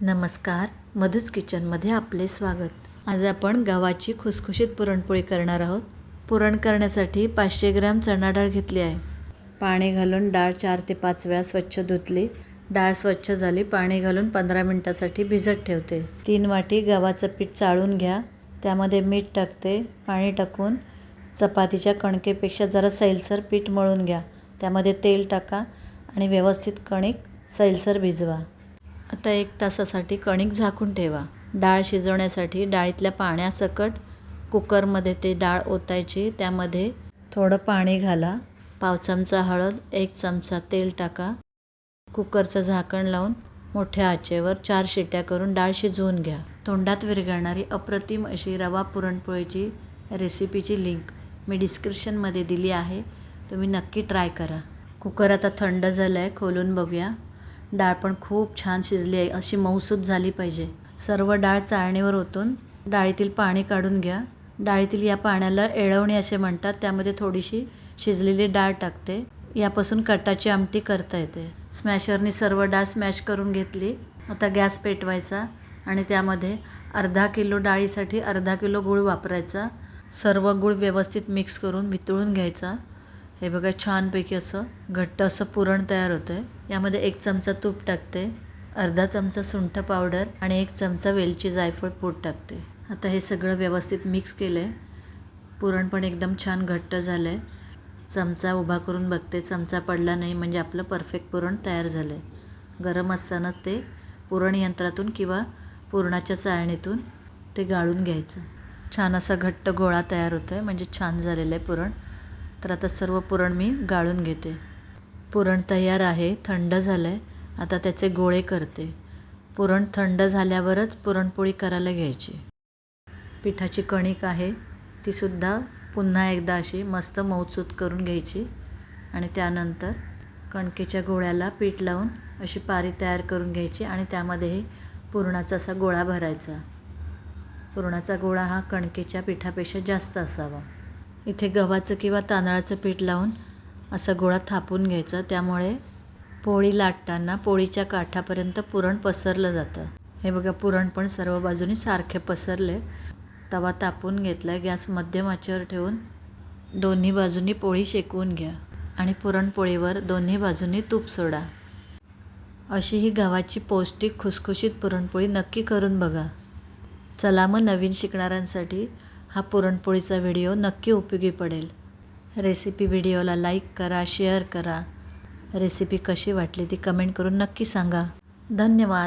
नमस्कार, मधुच किचनमध्ये आपले स्वागत। आज आपण गव्हाची खुसखुशीत पुरणपोळी करणार आहोत। पुरण करण्यासाठी 500 ग्रॅम चणा डाळ घेतली आहे। पाणी घालून डाळ 4 ते 5 वेळा स्वच्छ धुतली। डाळ स्वच्छ झाली, पाणी घालून 15 मिनिटांसाठी भिजत ठेवते। 3 वाटी गव्हाचं पीठ चाळून घ्या, त्यामध्ये मीठ टाकते। पाणी टाकून चपातीच्या कणकेपेक्षा जरा सैलसर पीठ मळून घ्या। त्यामध्ये तेल टाका आणि व्यवस्थित कणिक सैलसर भिजवा। आता 1 तासासाठी कणिक झाकून ठेवा। डाळ शिजवण्यासाठी डाळीतल्या पाण्यासकट कुकरमध्ये ते डाळ ओतायची। त्यामध्ये थोडं पाणी घाला, पाव चमचा हळद, 1 चमचा तेल टाका। कुकरचं झाकण लावून मोठ्या आचेवर 4 शिट्या करून डाळ शिजवून घ्या। तोंडात विरघळणारी अप्रतिम अशी रवा पुरणपोळीची रेसिपीची लिंक मी डिस्क्रिप्शनमध्ये दिली आहे, तुम्ही नक्की ट्राय करा। कुकर आता थंड झालं आहे, खोलून बघूया। डाळ पण खूप छान शिजली आहे, अशी मऊसूत झाली पाहिजे। सर्व डाळ चाळणीवर ओतून डाळीतील पाणी काढून घ्या। डाळीतील या पाण्याला एळवणी असे म्हणतात। त्यामध्ये थोडीशी शिजलेली डाळ टाकते। यापासून कटाची आमटी करता येते। स्मॅशरनी सर्व डाळ स्मॅश करून घेतली। आता गॅस पेटवायचा आणि त्यामध्ये अर्धा किलो डाळीसाठी अर्धा किलो गूळ वापरायचा। सर्व गूळ व्यवस्थित मिक्स करून वितळून घ्यायचा। हे बघा, छानपैकी असं घट्ट असं पुरण तयार होतं आहे। यामध्ये 1 चमचा तूप टाकते, अर्धा चमचा सुंठ पावडर आणि 1 चमचा वेलची जायफळ पूड टाकते। आता हे सगळं व्यवस्थित मिक्स केलं आहे। पुरण पण एकदम छान घट्ट झालं आहे। चमचा उभा करून बघते, चमचा पडला नाही म्हणजे आपलं परफेक्ट पुरण तयार झालं आहे। गरम असतानाच ते पुरण यंत्रातून किंवा पुरणाच्या चाळणीतून ते गाळून घ्यायचं। छान असा घट्ट गोळा तयार होतो आहे, म्हणजे छान झालेलं आहे पुरण। तर आता सर्व पुरण मी गाळून घेते। पुरण तयार आहे, थंड झालं आहे। आता त्याचे गोळे करते। पुरण थंड झाल्यावरच पुरणपोळी करायला घ्यायची। पिठाची कणिक आहे तीसुद्धा पुन्हा एकदा अशी मस्त मऊसूत करून घ्यायची आणि त्यानंतर कणकेच्या गोळ्याला पीठ लावून अशी पारी तयार करून घ्यायची आणि त्यामध्येही पुरणाचा असा गोळा भरायचा। पुरणाचा गोळा हा कणकेच्या पिठापेक्षा जास्त असावा। इथे गव्हाचं किंवा तांदळाचं पीठ लावून असा गोळा थापून घ्यायचा, त्यामुळे पोळी लाटताना पोळीच्या काठापर्यंत पुरण पसरलं जातं। हे बघा, पुरण पण सर्व बाजूनी सारखे पसरले। तवा तापून घेतला, गॅस मध्यम आचेवर ठेवून दोन्ही बाजूंनी पोळी शेकवून घ्या आणि पुरणपोळीवर दोन्ही बाजूंनी तूप सोडा। अशी ही गव्हाची पौष्टिक खुसखुशीत पुरणपोळी नक्की करून बघा। चला मग, नवीन शिकणाऱ्यांसाठी हा पुरणपोळीचा व्हिडिओ नक्की उपयोगी पडेल। रेसिपी व्हिडिओला लाईक करा, शेअर करा। रेसिपी कशी वाटली ती कमेंट करून नक्की सांगा। धन्यवाद।